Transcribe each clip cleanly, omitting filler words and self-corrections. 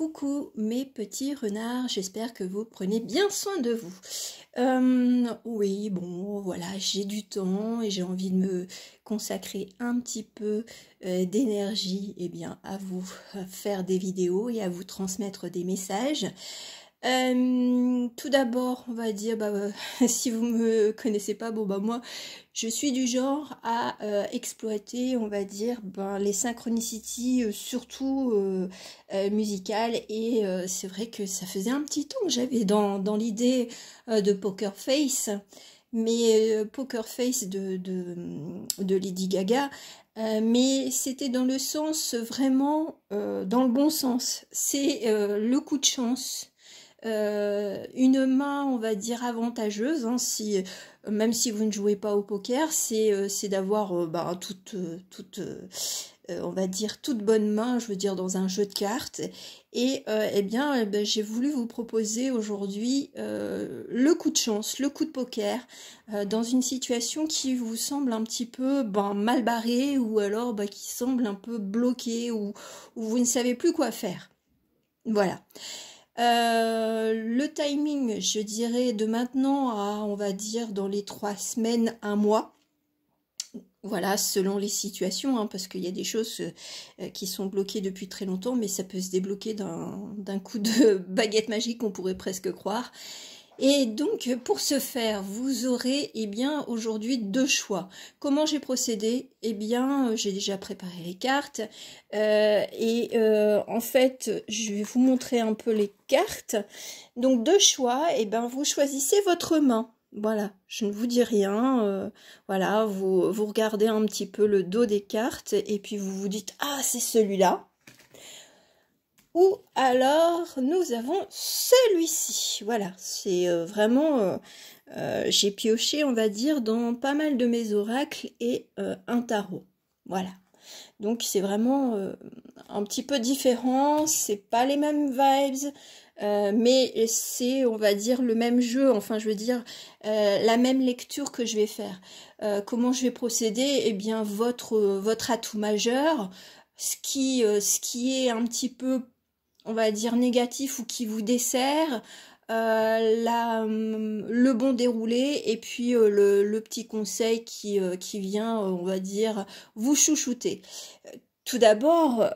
Coucou mes petits renards, j'espère que vous prenez bien soin de vous. Oui, bon, voilà, j'ai du temps et j'ai envie de me consacrer un petit peu d'énergie à vous faire des vidéos et à vous transmettre des messages. Tout d'abord, on va dire, si vous me connaissez pas, moi, je suis du genre à exploiter, on va dire, les synchronicities, surtout musicales. Et c'est vrai que ça faisait un petit temps que j'avais dans l'idée de Poker Face, mais Poker Face de Lady Gaga. Mais c'était dans le sens vraiment, dans le bon sens. C'est le coup de chance. Une main, on va dire, avantageuse, hein, même si vous ne jouez pas au poker, c'est d'avoir on va dire, toute bonne main, je veux dire, dans un jeu de cartes. Et j'ai voulu vous proposer aujourd'hui le coup de chance, le coup de poker, dans une situation qui vous semble un petit peu mal barrée, ou alors qui semble un peu bloquée, ou vous ne savez plus quoi faire. Voilà. Le timing, je dirais, de maintenant à, on va dire, dans les 3 semaines, 1 mois. Voilà, selon les situations, hein, parce qu'il y a des choses qui sont bloquées depuis très longtemps, mais ça peut se débloquer d'un coup de baguette magique, on pourrait presque croire. Et donc, pour ce faire, vous aurez aujourd'hui 2 choix. Comment j'ai procédé? J'ai déjà préparé les cartes. En fait, je vais vous montrer un peu les cartes. Donc, 2 choix. Vous choisissez votre main. Voilà, je ne vous dis rien. Voilà, vous regardez un petit peu le dos des cartes et puis vous vous dites « Ah, c'est celui-là ». Ou alors, nous avons celui-ci. Voilà, c'est vraiment... j'ai pioché, on va dire, dans pas mal de mes oracles et un tarot. Voilà. Donc, c'est vraiment un petit peu différent. C'est pas les mêmes vibes, mais c'est, on va dire, le même jeu. Enfin, je veux dire, la même lecture que je vais faire. Comment je vais procéder? Votre atout majeur, ce qui est un petit peu, on va dire, négatif ou qui vous dessert, le bon déroulé, et puis le petit conseil qui vient, on va dire, vous chouchouter. Tout d'abord,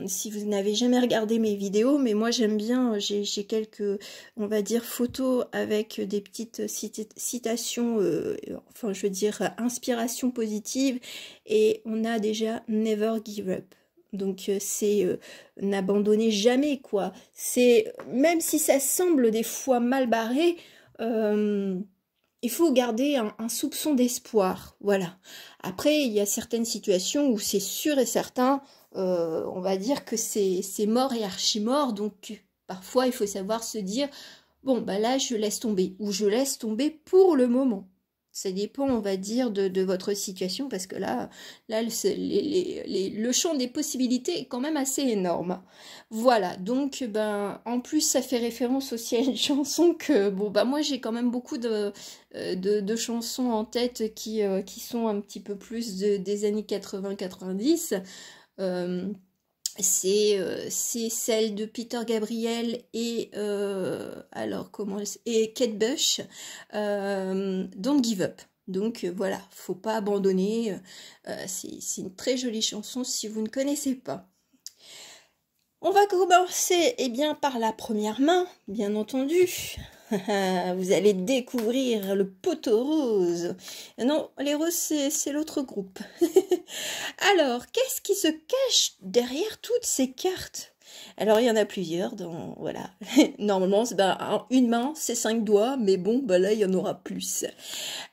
si vous n'avez jamais regardé mes vidéos, mais moi j'aime bien, j'ai quelques, on va dire, photos avec des petites citations, enfin je veux dire, inspiration positive, et on a déjà Never Give Up. Donc c'est n'abandonnez jamais, quoi. C'est, même si ça semble des fois mal barré, il faut garder un soupçon d'espoir. Voilà. Après, il y a certaines situations où c'est sûr et certain, on va dire que c'est mort et archi-mort. Donc parfois, il faut savoir se dire, bon, là, je laisse tomber. Ou je laisse tomber pour le moment. Ça dépend, on va dire, de votre situation, parce que là le champ des possibilités est quand même assez énorme. Voilà, donc, en plus, ça fait référence aussi à une chanson que, moi, j'ai quand même beaucoup de chansons en tête qui sont un petit peu plus des années 80-90. C'est celle de Peter Gabriel et Kate Bush, Don't Give Up. Donc voilà, faut pas abandonner. C'est une très jolie chanson si vous ne connaissez pas. On va commencer par la première main, bien entendu. Vous allez découvrir le poteau rose. Non, les roses, c'est l'autre groupe. Alors, qu'est-ce qui se cache derrière toutes ces cartes? Alors, il y en a plusieurs. Voilà. Normalement, une main, c'est 5 doigts, mais là, il y en aura plus.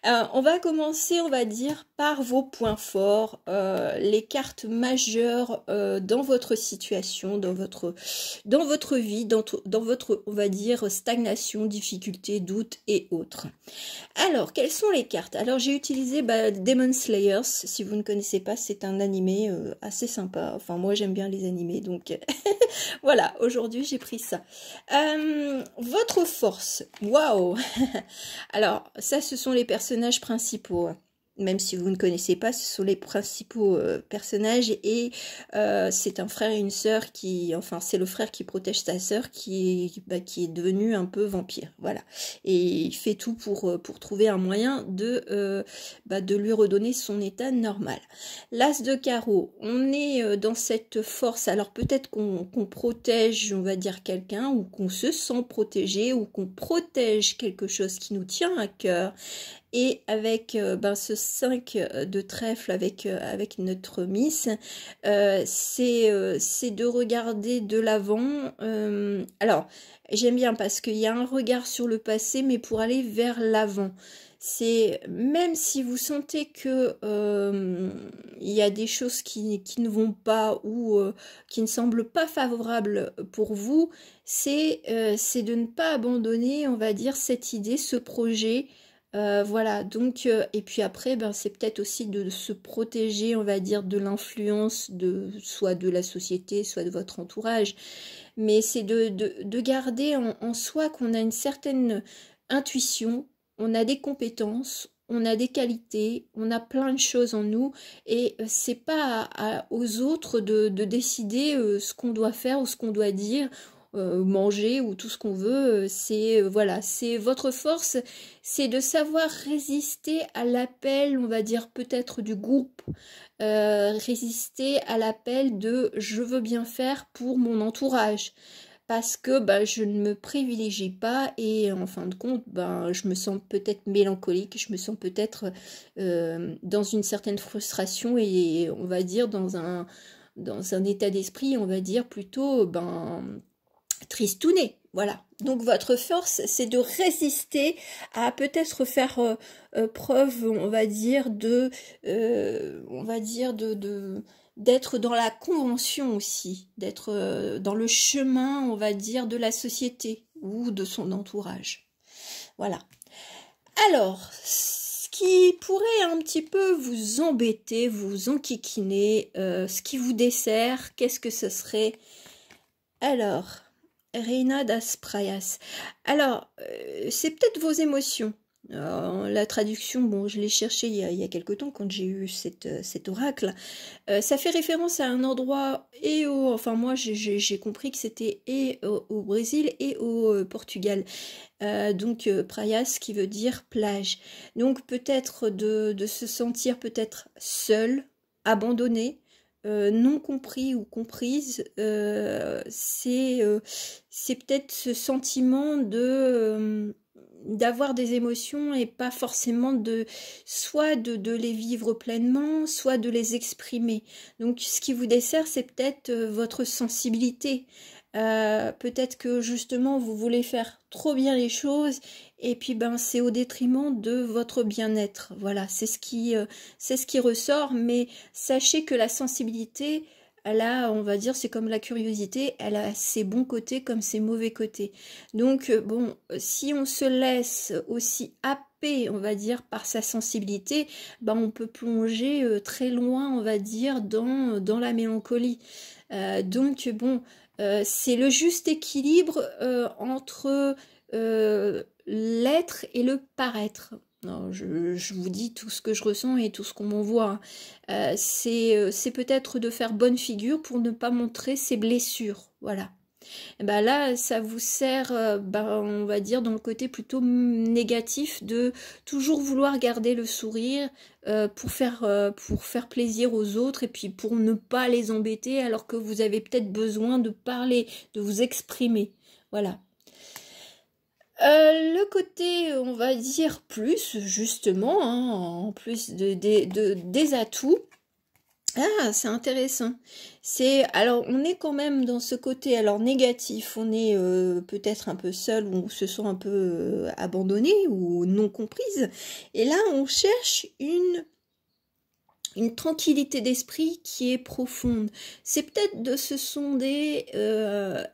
On va commencer, on va dire, par vos points forts, les cartes majeures dans votre situation, dans votre vie, dans votre, on va dire, stagnation, difficulté, doute et autres. Alors, quelles sont les cartes? Alors, j'ai utilisé Demon Slayers. Si vous ne connaissez pas, c'est un animé assez sympa. Enfin, moi, j'aime bien les animés, donc voilà, aujourd'hui, j'ai pris ça. Votre force. Waouh. Alors, ça, ce sont les personnages principaux. même si vous ne connaissez pas, ce sont les principaux personnages, et c'est un frère et une sœur qui, enfin c'est le frère qui protège sa sœur qui est devenu un peu vampire, voilà, et il fait tout pour trouver un moyen de lui redonner son état normal. L'as de carreau, on est dans cette force, alors peut-être qu'on protège, on va dire, quelqu'un, ou qu'on se sent protégé, ou qu'on protège quelque chose qui nous tient à cœur. Et avec ce 5 de trèfle avec notre Miss, c'est de regarder de l'avant. Alors, j'aime bien parce qu'il y a un regard sur le passé, mais pour aller vers l'avant. C'est même si vous sentez que il y a des choses qui ne vont pas ou qui ne semblent pas favorables pour vous, c'est de ne pas abandonner, on va dire, cette idée, ce projet. Voilà, donc, et puis après, c'est peut-être aussi de se protéger, on va dire, de l'influence soit de la société, soit de votre entourage. Mais c'est de garder en soi qu'on a une certaine intuition, on a des compétences, on a des qualités, on a plein de choses en nous, et c'est pas aux autres de décider ce qu'on doit faire ou ce qu'on doit dire, manger ou tout ce qu'on veut. C'est voilà, c'est votre force, c'est de savoir résister à l'appel, on va dire peut-être du groupe, résister à l'appel de je veux bien faire pour mon entourage, parce que je ne me privilégie pas, et en fin de compte je me sens peut-être mélancolique, je me sens peut-être dans une certaine frustration, et on va dire dans un état d'esprit, on va dire plutôt tristouné, voilà. Donc votre force, c'est de résister à peut-être faire preuve, on va dire d'être dans la convention aussi, d'être dans le chemin, on va dire, de la société ou de son entourage. Voilà. Alors, ce qui pourrait un petit peu vous embêter, vous enquiquiner, ce qui vous dessert, qu'est-ce que ce serait? Alors, Reina das Praias. Alors, c'est peut-être vos émotions. La traduction, bon, je l'ai cherché il y a quelque temps quand j'ai eu cet oracle. Ça fait référence à un endroit enfin moi j'ai compris que c'était au Brésil et au Portugal. Donc praias qui veut dire plage. Donc peut-être de se sentir peut-être seul, abandonné, non compris ou comprise, c'est peut-être ce sentiment d'avoir des émotions et pas forcément soit de les vivre pleinement, soit de les exprimer. Donc ce qui vous dessert, c'est peut-être votre sensibilité. Peut-être que justement vous voulez faire trop bien les choses, et puis c'est au détriment de votre bien-être. Voilà, c'est ce qui ressort, mais sachez que la sensibilité, elle a, on va dire, c'est comme la curiosité, elle a ses bons côtés comme ses mauvais côtés. Donc bon, si on se laisse aussi happer, on va dire, par sa sensibilité, on peut plonger très loin, on va dire, dans la mélancolie. Donc bon, c'est le juste équilibre entre l'être et le paraître. Non, je vous dis tout ce que je ressens et tout ce qu'on m'envoie. C'est peut-être de faire bonne figure pour ne pas montrer ses blessures. Voilà. Et là, ça vous sert, on va dire, dans le côté plutôt négatif, de toujours vouloir garder le sourire pour faire plaisir aux autres, et puis pour ne pas les embêter, alors que vous avez peut-être besoin de parler, de vous exprimer. Voilà. Le côté, on va dire, plus, justement, en plus des atouts. Ah, c'est intéressant. Alors, on est quand même dans ce côté, alors négatif, on est peut-être un peu seul, ou on se sent un peu abandonné ou non comprise. Et là, on cherche une tranquillité d'esprit qui est profonde. C'est peut-être de se sonder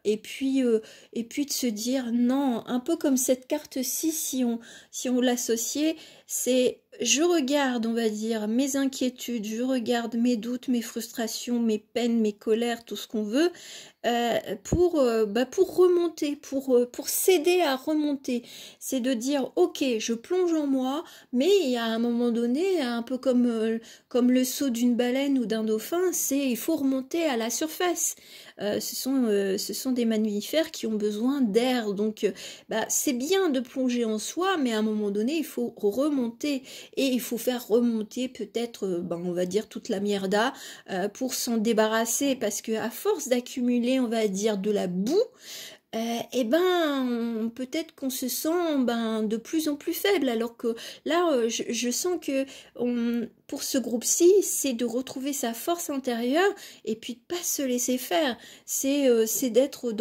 et puis de se dire non, un peu comme cette carte-ci, si on l'associait, c'est je regarde, on va dire, mes inquiétudes, je regarde mes doutes, mes frustrations, mes peines, mes colères, tout ce qu'on veut, pour remonter, pour s'aider à remonter. C'est de dire, ok, je plonge en moi, mais il y a un moment donné, un peu comme le saut d'une baleine ou d'un dauphin, il faut remonter à la surface. Ce sont des mammifères qui ont besoin d'air, donc c'est bien de plonger en soi, mais à un moment donné, il faut remonter et il faut faire remonter peut-être, on va dire toute la mierda pour s'en débarrasser, parce que à force d'accumuler, on va dire de la boue, peut-être qu'on se sent de plus en plus faible, alors que là, je sens que pour ce groupe-ci, c'est de retrouver sa force intérieure et puis de pas se laisser faire. C'est d'être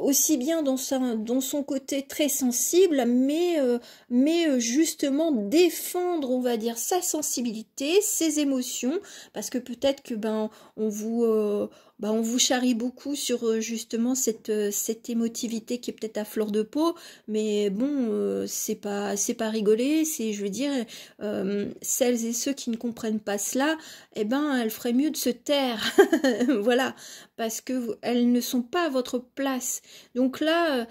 aussi bien dans son côté très sensible, mais justement défendre, on va dire, sa sensibilité, ses émotions, parce que peut-être que on vous charrie beaucoup sur justement cette émotivité qui est peut-être à fleur de peau, mais bon, c'est pas rigolé, je veux dire, celles et ceux qui ne comprennent pas cela, elles feraient mieux de se taire, voilà, parce que elles ne sont pas à votre place. Donc là,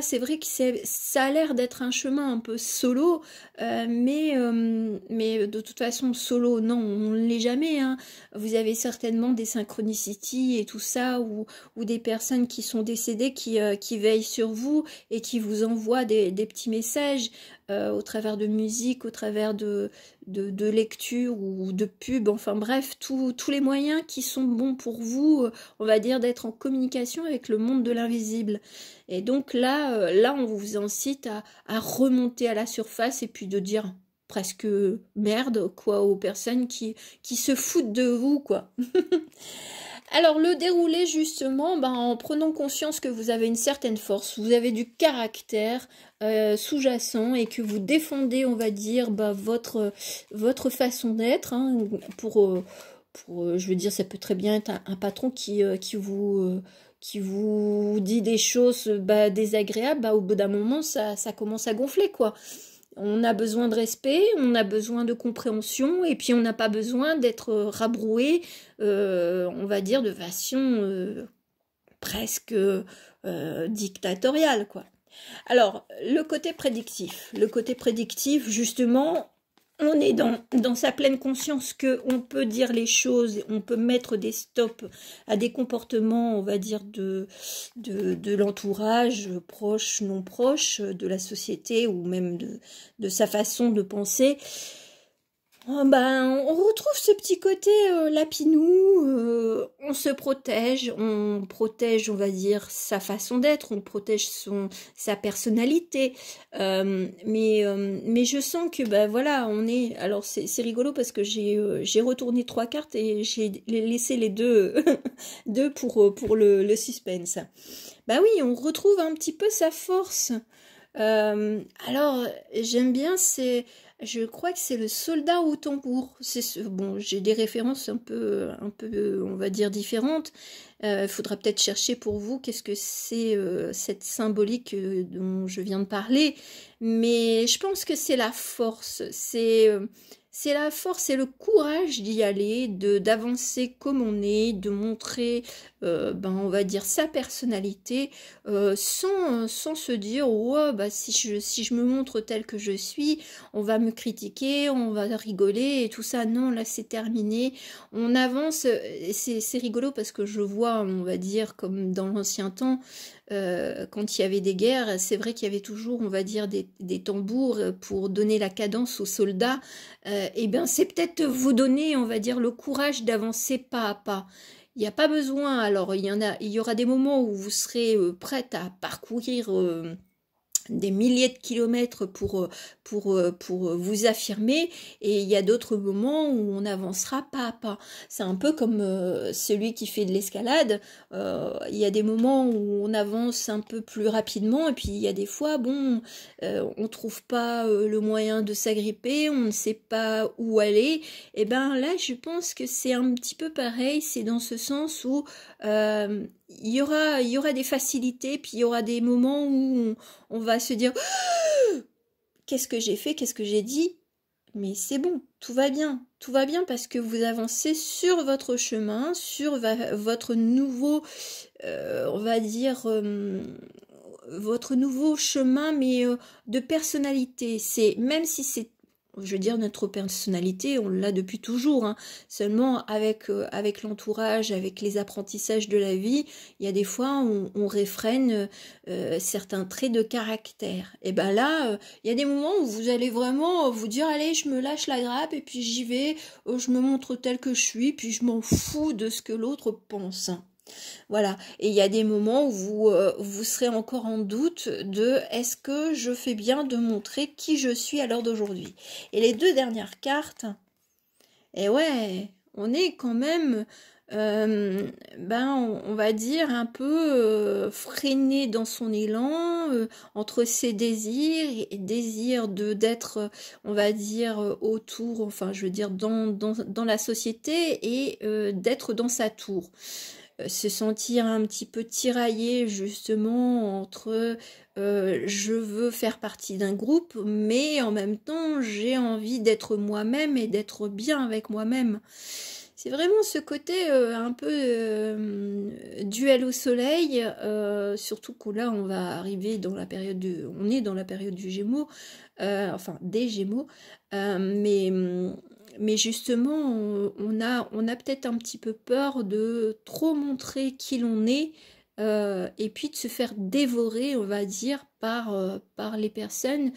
c'est vrai que ça a l'air d'être un chemin un peu solo, mais de toute façon, solo, non, on ne l'est jamais, hein. Vous avez certainement des synchronicités et tout ça, ou des personnes qui sont décédées qui veillent sur vous et qui vous envoient des petits messages au travers de musique, au travers de lecture ou de pub, enfin bref, tous les moyens qui sont bons pour vous, on va dire, d'être en communication avec le monde de l'invisible. Et donc là, on vous incite à remonter à la surface et puis de dire presque merde, quoi, aux personnes qui se foutent de vous, quoi. Alors le déroulé justement, en prenant conscience que vous avez une certaine force, vous avez du caractère sous-jacent et que vous défendez, on va dire, votre façon d'être, hein, je veux dire, ça peut très bien être un patron qui vous dit des choses désagréables, au bout d'un moment ça commence à gonfler, quoi. On a besoin de respect, on a besoin de compréhension, et puis on n'a pas besoin d'être rabroué, on va dire, de façon presque dictatoriale, quoi. Alors, le côté prédictif, justement, on est dans sa pleine conscience qu'on peut dire les choses, on peut mettre des stops à des comportements, on va dire, de l'entourage, proche, non proche, de la société ou même de sa façon de penser. On retrouve ce petit côté lapinou, on se protège, on va dire, sa façon d'être, on protège sa personnalité, mais je sens que voilà, on est, alors c'est rigolo parce que j'ai retourné 3 cartes et j'ai laissé les deux deux pour le suspense. Oui, on retrouve un petit peu sa force. Alors j'aime bien, je crois que c'est le soldat au tambour. Bon, j'ai des références un peu, on va dire, différentes. Faudra peut-être chercher pour vous qu'est-ce que c'est cette symbolique dont je viens de parler. Mais je pense que c'est la force. C'est la force et le courage d'y aller, d'avancer comme on est, de montrer, on va dire, sa personnalité, sans se dire, oh, si je me montre tel que je suis, on va me critiquer, on va rigoler et tout ça. Non, là c'est terminé. On avance, c'est rigolo parce que je vois, on va dire, comme dans l'ancien temps, quand il y avait des guerres, c'est vrai qu'il y avait toujours, on va dire, des tambours pour donner la cadence aux soldats. C'est peut-être vous donner, on va dire, le courage d'avancer pas à pas. Il n'y a pas besoin, alors il y aura des moments où vous serez prête à parcourir des milliers de kilomètres pour vous affirmer, et il y a d'autres moments où on avancera pas à pas. C'est un peu comme celui qui fait de l'escalade, il y a des moments où on avance un peu plus rapidement, et puis il y a des fois, on trouve pas le moyen de s'agripper, on ne sait pas où aller, et là je pense que c'est un petit peu pareil, c'est dans ce sens où il y aura des facilités, puis il y aura des moments où on va se dire qu'est-ce que j'ai fait, qu'est-ce que j'ai dit, mais c'est bon, tout va bien. Tout va bien parce que vous avancez sur votre chemin, sur votre nouveau, on va dire, votre nouveau chemin, mais de personnalité. C'est, même si c'est, je veux dire, notre personnalité, on l'a depuis toujours, hein. Seulement avec l'entourage, avec les apprentissages de la vie, il y a des fois on réfrène certains traits de caractère. Et ben là, il y a des moments où vous allez vraiment vous dire, allez, je me lâche la grappe et puis j'y vais, je me montre tel que je suis, puis je m'en fous de ce que l'autre pense. Voilà, et il y a des moments où vous serez encore en doute de est-ce que je fais bien de montrer qui je suis à l'heure d'aujourd'hui. Et les deux dernières cartes, et ouais, on est quand même, on va dire un peu freiné dans son élan, entre ses désirs et désirs d'être, on va dire, autour, enfin je veux dire dans la société et d'être dans sa tour. Se sentir un petit peu tiraillé justement entre je veux faire partie d'un groupe, mais en même temps j'ai envie d'être moi-même et d'être bien avec moi-même. C'est vraiment ce côté un peu duel au soleil, surtout que là on va arriver dans la période on est dans la période du Gémeaux, enfin des Gémeaux, mais justement, on a peut-être un petit peu peur de trop montrer qui l'on est et puis de se faire dévorer, on va dire, par les personnes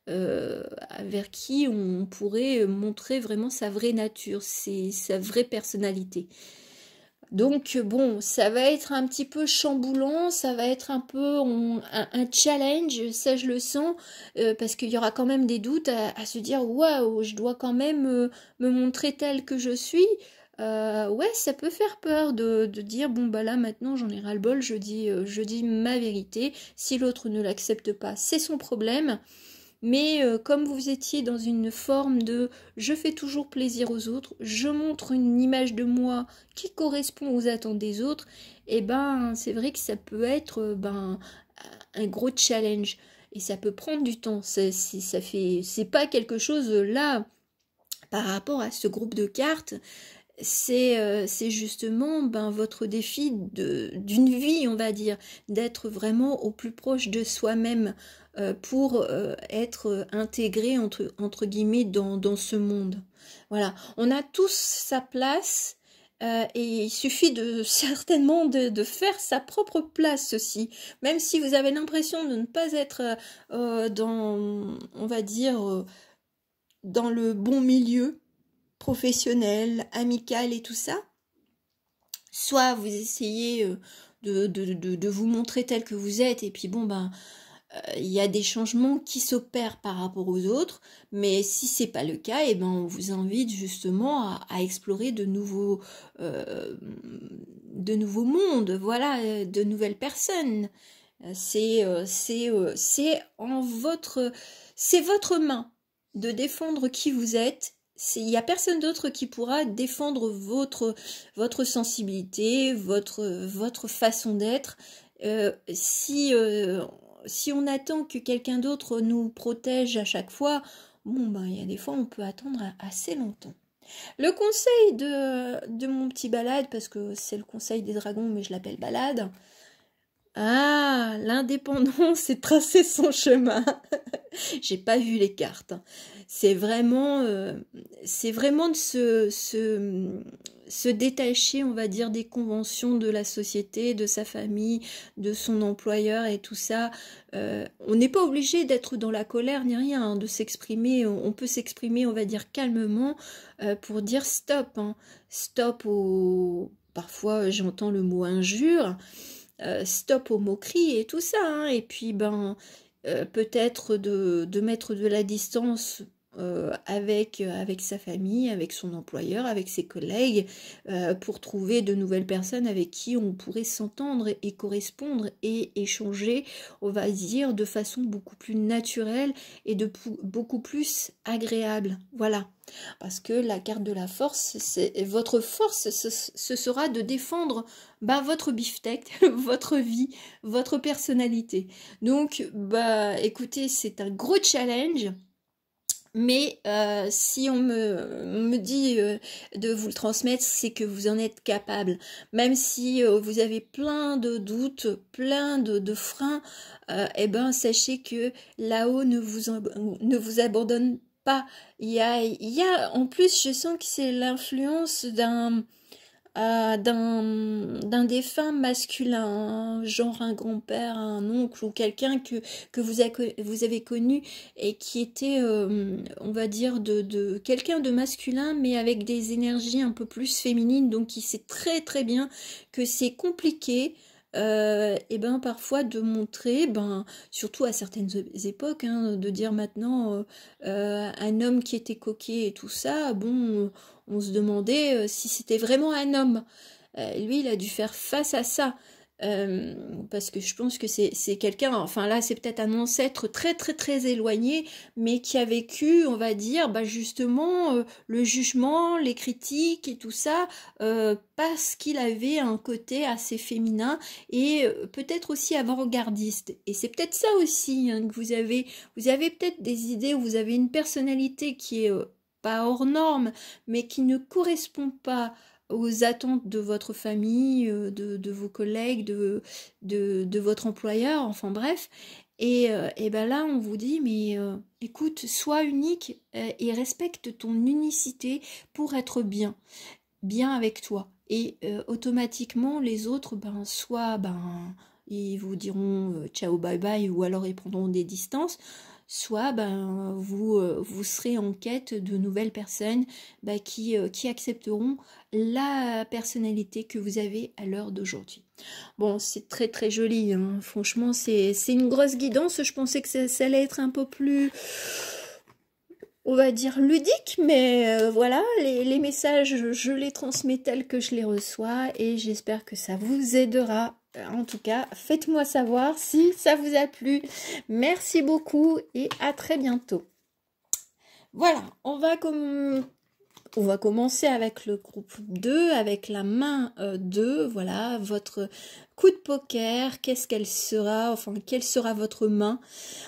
vers qui on pourrait montrer vraiment sa vraie nature, sa vraie personnalité. Donc bon, ça va être un petit peu chamboulant, ça va être un peu un challenge, ça je le sens, parce qu'il y aura quand même des doutes à se dire waouh, je dois quand même me montrer telle que je suis. Ouais, ça peut faire peur de dire bon bah là maintenant j'en ai ras le bol, je dis ma vérité. Si l'autre ne l'accepte pas, c'est son problème. Mais comme vous étiez dans une forme de je fais toujours plaisir aux autres, je montre une image de moi qui correspond aux attentes des autres, et ben c'est vrai que ça peut être un gros challenge et ça peut prendre du temps. C'est pas quelque chose là par rapport à ce groupe de cartes. C'est justement votre défi d'une vie, on va dire, d'être vraiment au plus proche de soi-même pour être intégré entre guillemets dans ce monde. Voilà, on a tous sa place et il suffit certainement de faire sa propre place aussi. Même si vous avez l'impression de ne pas être dans, on va dire, dans le bon milieu professionnel, amical et tout ça, soit vous essayez de vous montrer tel que vous êtes et puis bon il y a des changements qui s'opèrent par rapport aux autres, mais si c'est pas le cas, et on vous invite justement à explorer de nouveaux mondes, voilà, de nouvelles personnes. C'est votre main de défendre qui vous êtes. Il n'y a personne d'autre qui pourra défendre votre sensibilité, votre façon d'être. Si on attend que quelqu'un d'autre nous protège à chaque fois, il y a des fois on peut attendre assez longtemps. Le conseil de mon petit balade, parce que c'est le conseil des dragons, mais je l'appelle balade. Ah, l'indépendance, c'est tracer son chemin. J'ai pas vu les cartes. C'est vraiment de se détacher, on va dire, des conventions de la société, de sa famille, de son employeur et tout ça. On n'est pas obligé d'être dans la colère ni rien, hein, de s'exprimer. On peut s'exprimer, on va dire, calmement pour dire stop. Hein. Stop au... Parfois, j'entends le mot injure. Stop aux moqueries et tout ça. Hein. Et puis, peut-être de mettre de la distance avec sa famille, avec son employeur, avec ses collègues, pour trouver de nouvelles personnes avec qui on pourrait s'entendre et correspondre et échanger, on va dire, de façon beaucoup plus naturelle et beaucoup plus agréable. Voilà. Parce que la carte de la force, votre force, ce sera de défendre votre beefsteak, votre vie, votre personnalité. Donc, écoutez, c'est un gros challenge. Mais si on me dit de vous le transmettre, c'est que vous en êtes capable. Même si vous avez plein de doutes, plein de freins, eh ben sachez que là-haut ne vous abandonne pas. En plus, je sens que c'est l'influence d'un défunt masculin, genre un grand-père, un oncle ou quelqu'un que vous avez connu et qui était, on va dire, de quelqu'un de masculin mais avec des énergies un peu plus féminines, donc il sait très très bien que c'est compliqué. Et ben parfois de montrer, surtout à certaines époques, hein, de dire maintenant un homme qui était coquet et tout ça, bon, on se demandait si c'était vraiment un homme. Lui, il a dû faire face à ça. Parce que je pense que c'est quelqu'un, enfin là c'est peut-être un ancêtre très très très éloigné, mais qui a vécu, on va dire, justement le jugement, les critiques et tout ça, parce qu'il avait un côté assez féminin et peut-être aussi avant-gardiste. Et c'est peut-être ça aussi, hein, que vous avez peut-être des idées, ou vous avez une personnalité qui est pas hors norme, mais qui ne correspond pas aux attentes de votre famille, de vos collègues, de votre employeur, enfin bref. Et ben là, on vous dit, mais écoute, sois unique et respecte ton unicité pour être bien avec toi. Et automatiquement, les autres, soit ils vous diront ciao, bye bye, ou alors ils prendront des distances, soit vous serez en quête de nouvelles personnes qui accepteront la personnalité que vous avez à l'heure d'aujourd'hui. Bon, c'est très très joli, hein. Franchement, c'est une grosse guidance. Je pensais que ça allait être un peu plus, on va dire, ludique, mais voilà, les messages, je les transmets tels que je les reçois et j'espère que ça vous aidera. En tout cas, faites-moi savoir si ça vous a plu. Merci beaucoup et à très bientôt. Voilà, on va commencer avec le groupe 2, avec la main 2. Voilà, votre coup de poker, qu'est-ce qu'elle sera, enfin, quelle sera votre main.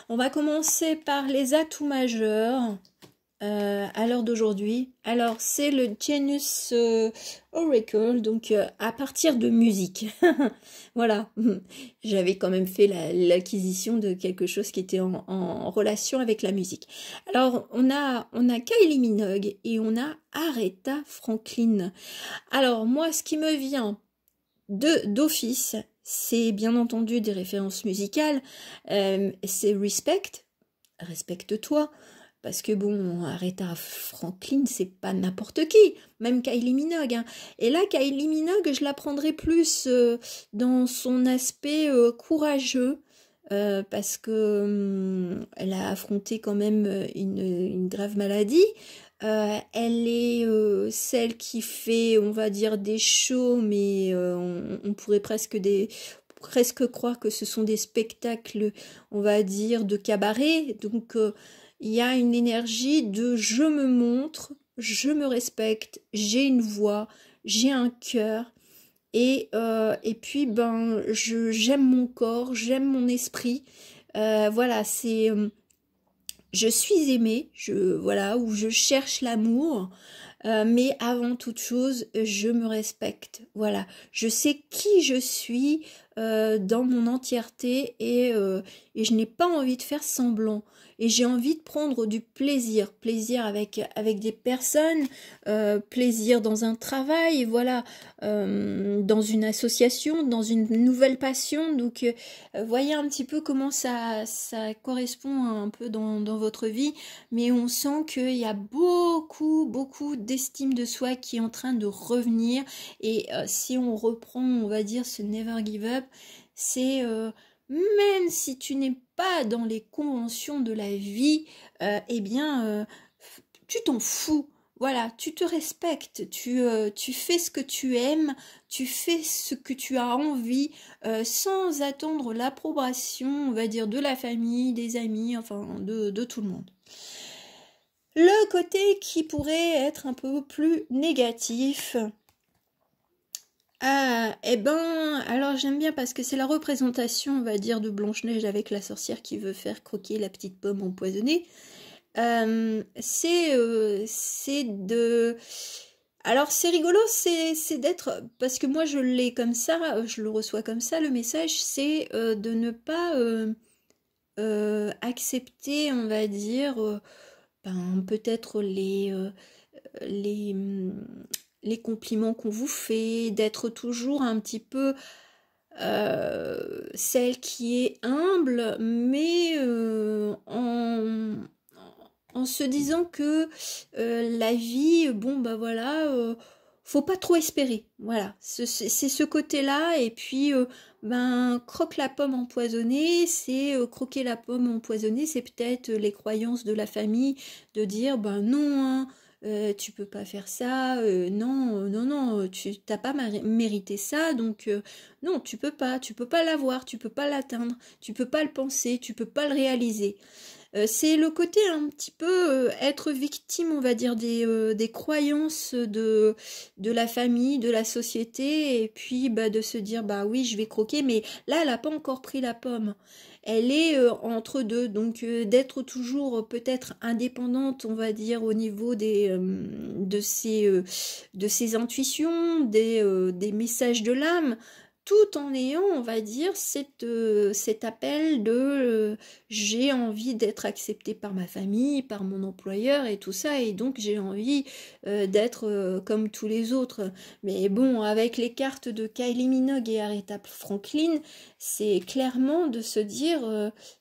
On va commencer par les atouts majeurs. À l'heure d'aujourd'hui. Alors, c'est le Genius Oracle, donc à partir de musique. Voilà, j'avais quand même fait l'acquisition de quelque chose qui était en relation avec la musique. Alors, on a Kylie Minogue et on a Aretha Franklin. Alors, moi, ce qui me vient d'office, c'est bien entendu des références musicales, c'est respecte-toi. Parce que bon, Aretha Franklin, c'est pas n'importe qui, même Kylie Minogue. Hein. Et là, Kylie Minogue, je la prendrais plus dans son aspect courageux, parce que elle a affronté quand même une grave maladie. Elle est celle qui fait, on va dire, des shows, mais on pourrait presque croire que ce sont des spectacles, on va dire, de cabaret. Donc, il y a une énergie de je me montre, je me respecte, j'ai une voix, j'ai un cœur et puis j'aime mon corps, j'aime mon esprit. Voilà, c'est je suis aimée, ou je cherche l'amour. Mais avant toute chose, je me respecte. Voilà, je sais qui je suis dans mon entièreté et je n'ai pas envie de faire semblant. Et j'ai envie de prendre du plaisir, avec des personnes, plaisir dans un travail, voilà, dans une association, dans une nouvelle passion. Donc, voyez un petit peu comment ça correspond un peu dans votre vie, mais on sent qu'il y a beaucoup d'estime de soi qui est en train de revenir. Et si on reprend, on va dire, ce never give up, c'est même si tu n'es pas dans les conventions de la vie, tu t'en fous. Voilà, tu te respectes, tu fais ce que tu aimes, tu fais ce que tu as envie, sans attendre l'approbation, on va dire, de la famille, des amis, enfin de tout le monde. Le côté qui pourrait être un peu plus négatif, alors j'aime bien parce que c'est la représentation, on va dire, de Blanche-Neige avec la sorcière qui veut faire croquer la petite pomme empoisonnée. c'est de... Alors c'est rigolo, c'est d'être... Parce que moi je l'ai comme ça, je le reçois comme ça, le message, c'est de ne pas accepter, on va dire, peut-être les, les compliments qu'on vous fait, d'être toujours un petit peu celle qui est humble, mais en se disant que la vie, bon bah voilà, faut pas trop espérer. Voilà, c'est ce côté-là. Et puis, croque la pomme empoisonnée, c'est croquer la pomme empoisonnée, c'est peut-être les croyances de la famille de dire, ben non, hein, tu peux pas faire ça, non, non, non, tu t'as pas mérité ça, donc non, tu peux pas l'avoir, tu peux pas l'atteindre, tu peux pas le penser, tu peux pas le réaliser. C'est le côté un petit peu être victime, on va dire, des croyances de la famille, de la société, et puis de se dire, bah oui, je vais croquer, mais là, elle n'a pas encore pris la pomme. Elle est entre deux, donc d'être toujours peut-être indépendante, on va dire, au niveau de ses intuitions, des messages de l'âme, tout en ayant, on va dire, cet appel de j'ai envie d'être acceptée par ma famille, par mon employeur et tout ça, et donc j'ai envie d'être comme tous les autres. Mais bon, avec les cartes de Kylie Minogue et Aretha Franklin, c'est clairement de se dire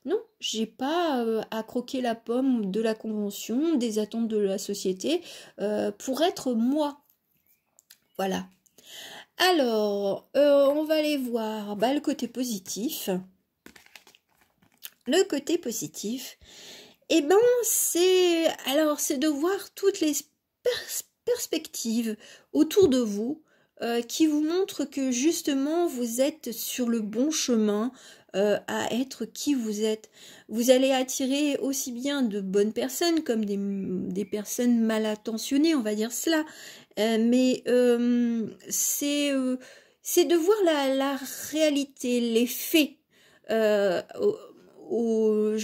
non, j'ai pas à croquer la pomme de la convention, des attentes de la société, pour être moi. Voilà. Alors, on va aller voir le côté positif. Le côté positif, eh ben, c'est de voir toutes les perspectives autour de vous qui vous montrent que justement vous êtes sur le bon chemin à être qui vous êtes. Vous allez attirer aussi bien de bonnes personnes comme des personnes mal intentionnées, on va dire cela. Mais c'est de voir la réalité, les faits, je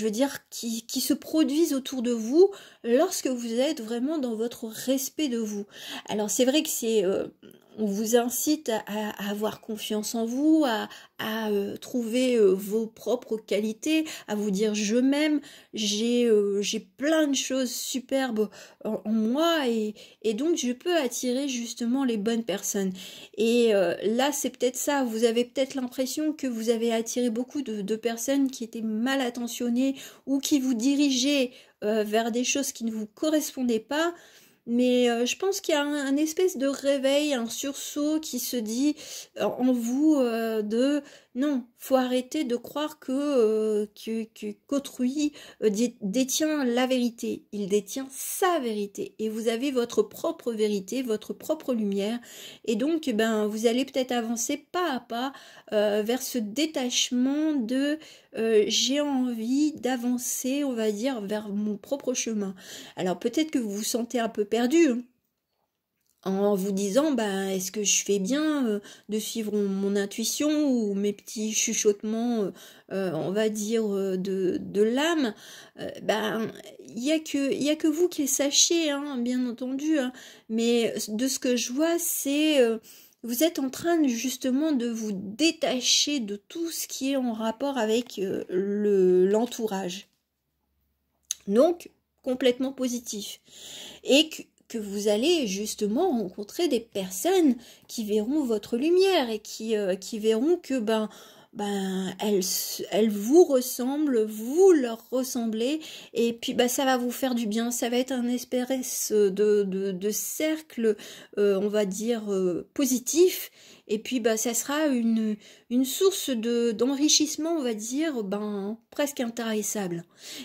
veux dire, qui se produisent autour de vous lorsque vous êtes vraiment dans votre respect de vous. Alors c'est vrai que on vous incite à avoir confiance en vous, à trouver vos propres qualités, à vous dire je m'aime, j'ai plein de choses superbes en moi et donc je peux attirer justement les bonnes personnes. Et là c'est peut-être ça, vous avez peut-être l'impression que vous avez attiré beaucoup de personnes qui étaient mal intentionnées ou qui vous dirigeaient vers des choses qui ne vous correspondaient pas. Mais je pense qu'il y a un espèce de réveil, un sursaut qui se dit en vous de non, faut arrêter de croire qu'autrui détient la vérité. Il détient sa vérité et vous avez votre propre vérité, votre propre lumière. Et donc, vous allez peut-être avancer pas à pas vers ce détachement de j'ai envie d'avancer, on va dire, vers mon propre chemin. Alors peut-être que vous vous sentez un peu perdu, hein, en vous disant est-ce que je fais bien de suivre mon intuition ou mes petits chuchotements on va dire de l'âme. Il y a que vous qui le sachiez, hein, bien entendu, hein, mais de ce que je vois c'est vous êtes en train justement de vous détacher de tout ce qui est en rapport avec l'entourage, donc complètement positif, et que vous allez justement rencontrer des personnes qui verront votre lumière et qui verront que elles vous ressemblent, vous leur ressemblez, et puis ça va vous faire du bien, ça va être un espèce de cercle, on va dire, positif, et puis ça sera une source d'enrichissement, on va dire, presque intarissable.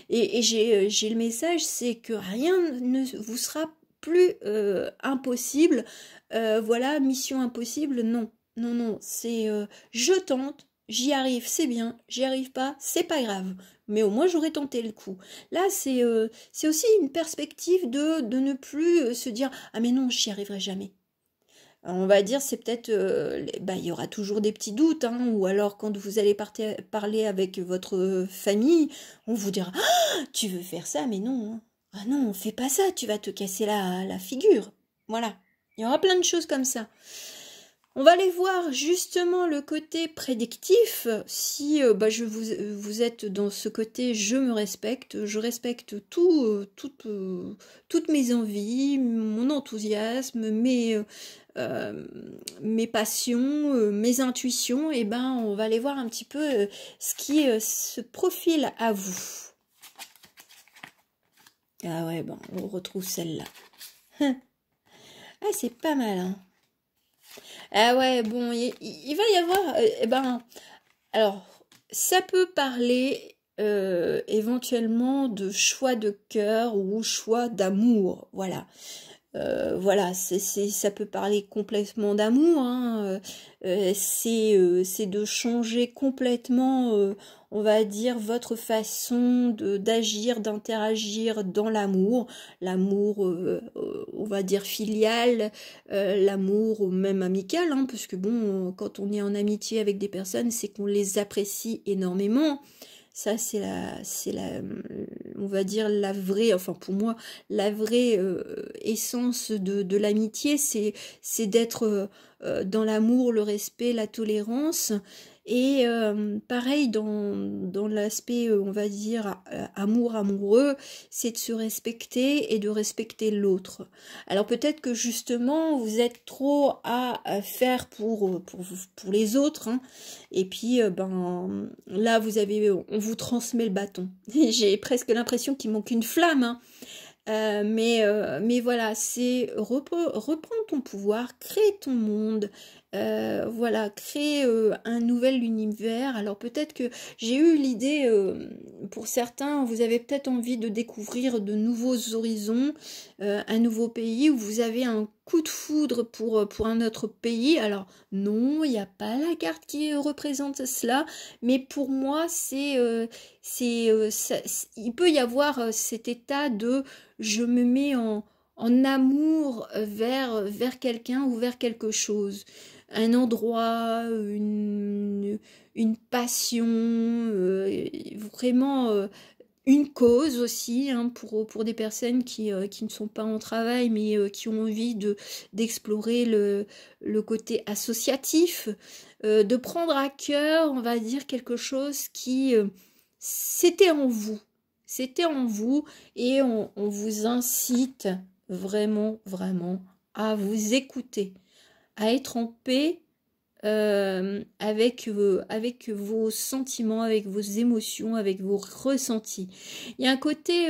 Et j'ai le message, c'est que rien ne vous sera plus impossible, voilà, mission impossible, non, non, non, c'est je tente, j'y arrive, c'est bien, j'y arrive pas, c'est pas grave, mais au moins j'aurais tenté le coup. Là, c'est aussi une perspective de ne plus se dire ah mais non, j'y arriverai jamais. On va dire, c'est peut-être, il y aura toujours des petits doutes, hein, ou alors quand vous allez parler avec votre famille, on vous dira ah, tu veux faire ça, mais non, hein. ah non, fais pas ça, tu vas te casser la figure. Voilà, il y aura plein de choses comme ça. On va aller voir justement le côté prédictif, si vous êtes dans ce côté je me respecte, je respecte toutes mes envies, mon enthousiasme, mes passions, mes intuitions, et ben on va aller voir un petit peu ce qui se profile à vous. Ah ouais, bon, on retrouve celle-là. Ah, c'est pas mal, hein. Ah ouais, bon, il va y avoir... alors, ça peut parler éventuellement de choix de cœur ou choix d'amour, voilà. Voilà, ça peut parler complètement d'amour, hein. C'est de changer complètement, on va dire, votre façon d'agir, d'interagir dans l'amour. L'amour, on va dire, filial, l'amour même amical, hein, parce que bon, quand on est en amitié avec des personnes, c'est qu'on les apprécie énormément. Ça, on va dire, la vraie, enfin pour moi, la vraie essence de l'amitié, c'est d'être dans l'amour, le respect, la tolérance. Et pareil, dans l'aspect, on va dire, amoureux, c'est de se respecter et de respecter l'autre. Alors peut-être que justement, vous êtes trop à faire pour les autres, hein. Et puis, là, on vous transmet le bâton. J'ai presque l'impression qu'il manque une flamme, hein. Mais voilà, c'est reprends ton pouvoir, crée ton monde, voilà, crée un nouvel univers. Alors peut-être que j'ai eu l'idée, pour certains, vous avez peut-être envie de découvrir de nouveaux horizons, un nouveau pays, où vous avez un coup de foudre pour un autre pays. Alors non, il n'y a pas la carte qui représente cela, mais pour moi, il peut y avoir cet état de je me mets en amour vers quelqu'un ou vers quelque chose. Un endroit, une passion, vraiment une cause aussi, hein, pour des personnes qui ne sont pas en travail, mais qui ont envie d'explorer le côté associatif, de prendre à cœur, on va dire, quelque chose qui c'était en vous. C'était en vous, et on vous incite vraiment, vraiment à vous écouter, à être en paix avec vos sentiments, avec vos émotions, avec vos ressentis. Il y a un côté,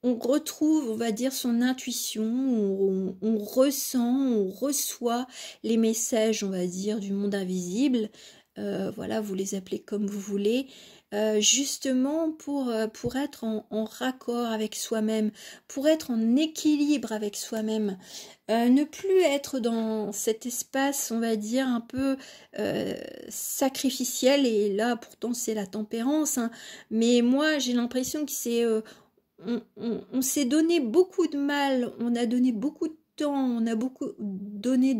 on retrouve, on va dire, son intuition, on ressent, on reçoit les messages, on va dire, du monde invisible. Voilà, vous les appelez comme vous voulez. Justement pour être en raccord avec soi-même, pour être en équilibre avec soi-même, ne plus être dans cet espace, on va dire, un peu sacrificiel, et là pourtant c'est la tempérance, hein, mais moi j'ai l'impression que c'est... on s'est donné beaucoup de mal, on a donné beaucoup de temps, on a beaucoup donné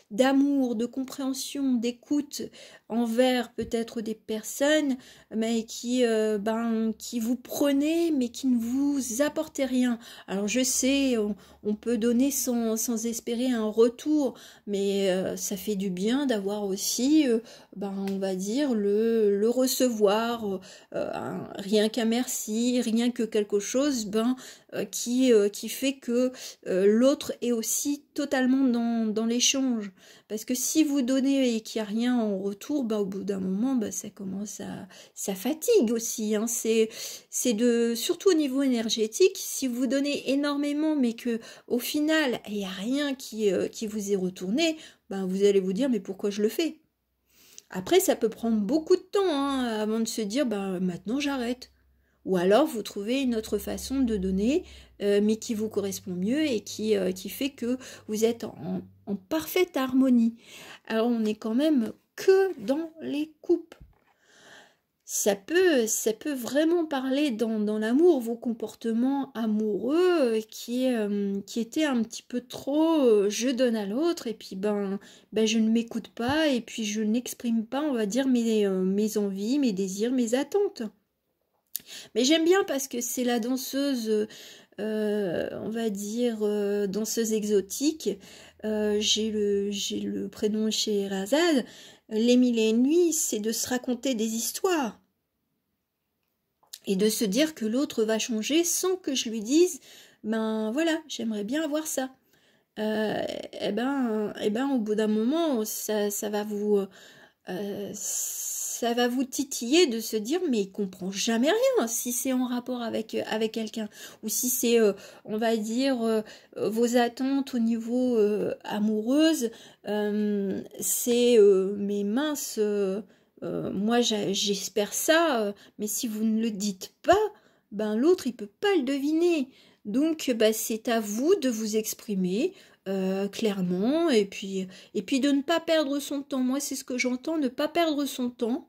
d'amour, de compréhension, d'écoute envers peut-être des personnes, mais qui vous prenaient, mais qui ne vous apportaient rien. Alors je sais, on peut donner sans espérer un retour, mais ça fait du bien d'avoir aussi, on va dire, le recevoir, rien qu'un merci, rien que quelque chose, qui fait que l'autre est aussi totalement dans l'échange. Parce que si vous donnez et qu'il n'y a rien en retour, au bout d'un moment, ça fatigue aussi, hein. Surtout au niveau énergétique, si vous donnez énormément, mais que au final, il n'y a rien qui vous est retourné, vous allez vous dire, mais pourquoi je le fais? Après, ça peut prendre beaucoup de temps, hein, avant de se dire, maintenant j'arrête. Ou alors vous trouvez une autre façon de donner, mais qui vous correspond mieux et qui fait que vous êtes en parfaite harmonie. Alors on n'est quand même que dans les coupes. Ça peut vraiment parler dans l'amour, vos comportements amoureux qui étaient un petit peu trop je donne à l'autre, et puis je ne m'écoute pas, et puis je n'exprime pas, on va dire, mes envies, mes désirs, mes attentes. Mais j'aime bien parce que c'est la danseuse, on va dire, danseuse exotique. J'ai le prénom Scheherazade. Les mille et une nuits, c'est de se raconter des histoires. Et de se dire que l'autre va changer sans que je lui dise, ben voilà, j'aimerais bien avoir ça. Au bout d'un moment, ça va vous titiller de se dire, mais il comprend jamais rien si c'est en rapport avec quelqu'un, ou si c'est, on va dire, vos attentes au niveau amoureuse, c'est, mais mince, moi j'espère ça, mais si vous ne le dites pas, ben l'autre il peut pas le deviner. Donc bah, c'est à vous de vous exprimer clairement et puis de ne pas perdre son temps. Moi c'est ce que j'entends, ne pas perdre son temps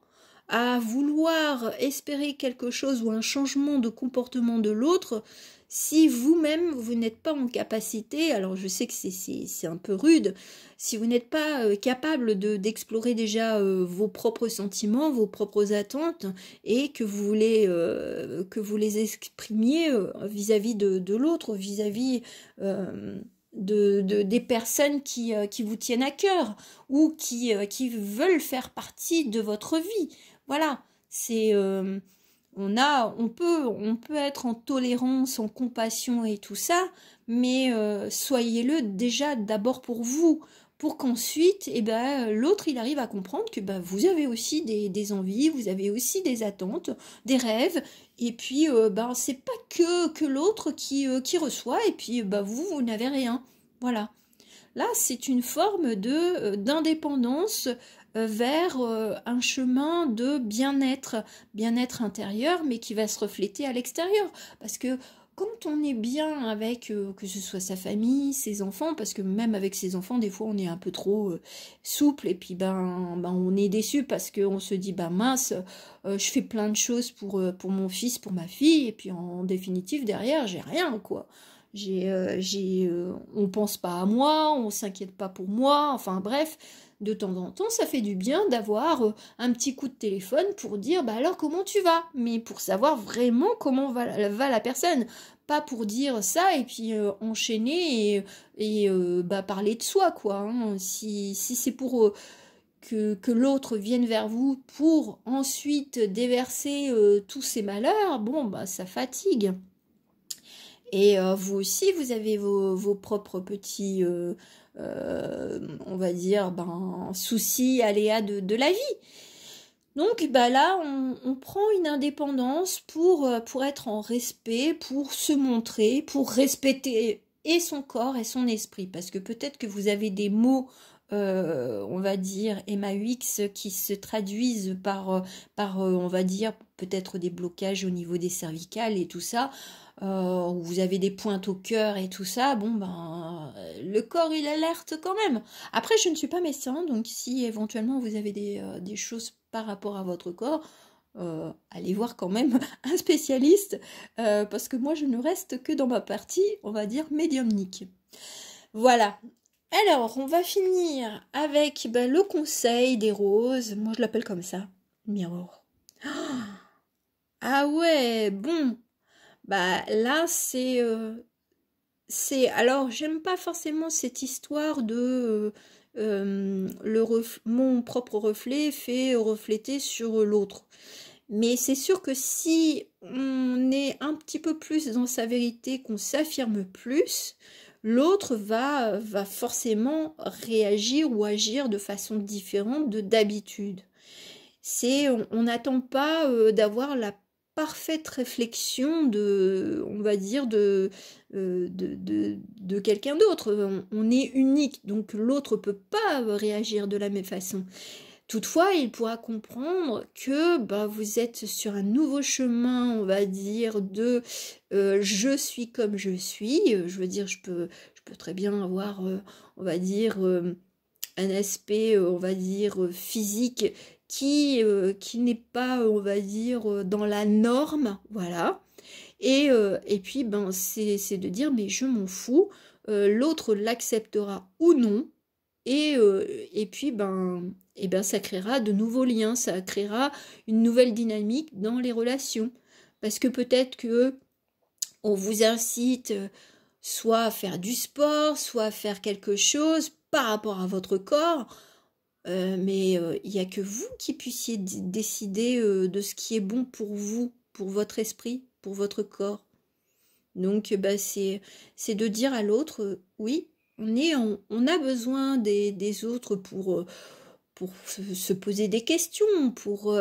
à vouloir espérer quelque chose ou un changement de comportement de l'autre si vous-même vous n'êtes pas en capacité, alors je sais que c'est un peu rude, si vous n'êtes pas capable d'explorer déjà vos propres sentiments, vos propres attentes et que vous les exprimiez vis-à-vis de l'autre, vis-à-vis des personnes qui vous tiennent à cœur ou qui veulent faire partie de votre vie. Voilà, c'est on peut être en tolérance, en compassion et tout ça, mais soyez-le déjà d'abord pour vous, pour qu'ensuite, eh ben, l'autre il arrive à comprendre que ben, vous avez aussi des envies, vous avez aussi des attentes, des rêves, et puis ben, c'est pas que l'autre qui reçoit, et puis ben, vous n'avez rien. Voilà. Là, c'est une forme d'indépendance vers un chemin de bien-être intérieur, mais qui va se refléter à l'extérieur. Parce que quand on est bien avec, que ce soit sa famille, ses enfants, parce que même avec ses enfants, des fois, on est un peu trop souple, et puis ben on est déçu parce qu'on se dit, ben mince, je fais plein de choses pour mon fils, pour ma fille, et puis en définitive, derrière, j'ai rien, quoi. On pense pas à moi, on s'inquiète pas pour moi, enfin bref, de temps en temps, ça fait du bien d'avoir un petit coup de téléphone pour dire, bah alors comment tu vas? Mais pour savoir vraiment comment va la personne, pas pour dire ça et puis enchaîner et bah, parler de soi, quoi. Hein. Si c'est pour que l'autre vienne vers vous pour ensuite déverser tous ses malheurs, bon, bah ça fatigue. Et vous aussi, vous avez vos propres petits, on va dire, ben, soucis, aléas de la vie. Donc bah là, on prend une indépendance pour être en respect, pour se montrer, pour respecter et son corps et son esprit. Parce que peut-être que vous avez des mots, on va dire, MAUX qui se traduisent on va dire, peut-être des blocages au niveau des cervicales et tout ça. Où vous avez des pointes au cœur et tout ça, bon ben le corps il alerte quand même. Après je ne suis pas médecin, donc si éventuellement vous avez des choses par rapport à votre corps, allez voir quand même un spécialiste, parce que moi je ne reste que dans ma partie, on va dire, médiumnique. Voilà. Alors on va finir avec ben, le conseil des roses, moi je l'appelle comme ça, Mirror. Ah ouais, bon. Bah là c'est alors j'aime pas forcément cette histoire de mon propre reflet fait refléter sur l'autre. Mais c'est sûr que si on est un petit peu plus dans sa vérité, qu'on s'affirme plus, l'autre va forcément réagir ou agir de façon différente de d'habitude. On n'attend pas d'avoir la parfaite réflexion on va dire, de quelqu'un d'autre. On est unique, donc l'autre peut pas réagir de la même façon. Toutefois, il pourra comprendre que bah, vous êtes sur un nouveau chemin, on va dire, je suis comme je suis. Je veux dire, je peux très bien avoir, on va dire, un aspect, on va dire, physique qui n'est pas, on va dire, dans la norme, voilà. Et puis, ben, c'est de dire, mais je m'en fous, l'autre l'acceptera ou non, et puis, ben, ça créera de nouveaux liens, ça créera une nouvelle dynamique dans les relations. parce que peut-être que on vous incite soit à faire du sport, soit à faire quelque chose par rapport à votre corps, mais il n'y a que vous qui puissiez décider de ce qui est bon pour vous, pour votre esprit, pour votre corps. Donc bah, c'est de dire à l'autre, oui, on a besoin des autres pour se poser des questions, pour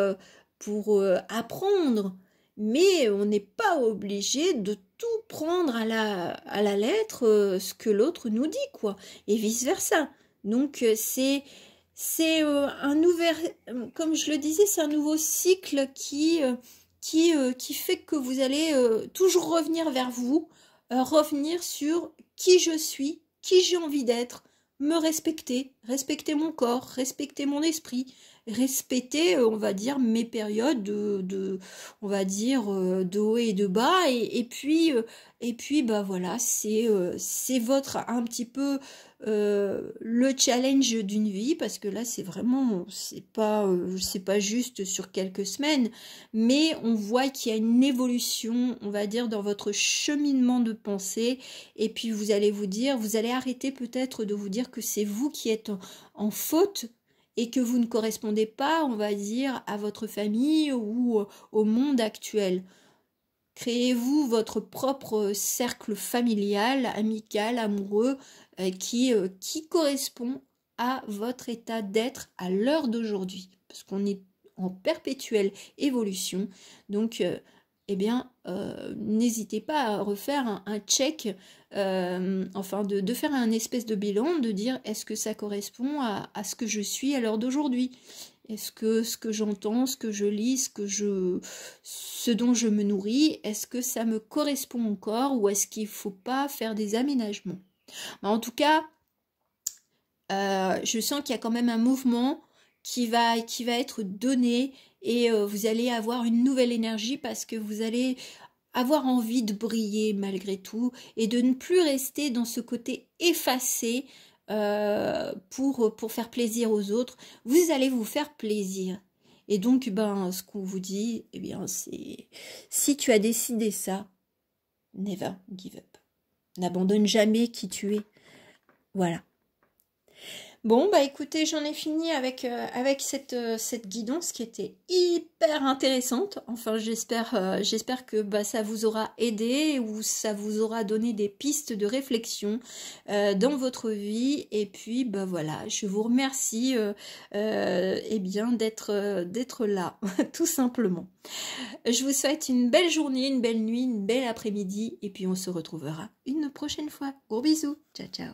apprendre, mais on n'est pas obligé de tout prendre à la lettre, ce que l'autre nous dit, quoi, et vice-versa. Donc c'est un nouvel, comme je le disais, c'est un nouveau cycle qui fait que vous allez toujours revenir vers vous, revenir sur qui je suis, qui j'ai envie d'être, me respecter, respecter mon corps, respecter mon esprit, respecter, on va dire, mes périodes on va dire, de haut et de bas, et puis, bah voilà, c'est votre, un petit peu, le challenge d'une vie, parce que là, c'est vraiment, c'est pas juste sur quelques semaines, mais on voit qu'il y a une évolution, on va dire, dans votre cheminement de pensée, et puis vous allez arrêter peut-être de vous dire que c'est vous qui êtes en faute, et que vous ne correspondez pas, on va dire, à votre famille ou au monde actuel. Créez-vous votre propre cercle familial, amical, amoureux, qui correspond à votre état d'être à l'heure d'aujourd'hui. Parce qu'on est en perpétuelle évolution. Donc, eh bien, n'hésitez pas à refaire un check, enfin de faire un espèce de bilan, de dire est-ce que ça correspond à ce que je suis à l'heure d'aujourd'hui? Est-ce que ce que j'entends, ce que je lis, ce dont je me nourris, est-ce que ça me correspond encore, ou est-ce qu'il ne faut pas faire des aménagements? En tout cas, je sens qu'il y a quand même un mouvement qui va être donné, et vous allez avoir une nouvelle énergie, parce que vous allez avoir envie de briller malgré tout, et de ne plus rester dans ce côté effacé pour faire plaisir aux autres. Vous allez vous faire plaisir. Et donc, ben, ce qu'on vous dit, eh bien, c'est si tu as décidé ça, never give up. N'abandonne jamais qui tu es. Voilà. Bon, bah écoutez, j'en ai fini avec cette guidance qui était hyper intéressante. Enfin, j'espère que bah, ça vous aura aidé, ou ça vous aura donné des pistes de réflexion dans votre vie. Et puis, bah voilà, je vous remercie eh bien d'être là, tout simplement. Je vous souhaite une belle journée, une belle nuit, une belle après-midi, et puis on se retrouvera une prochaine fois. Gros bisous, ciao ciao.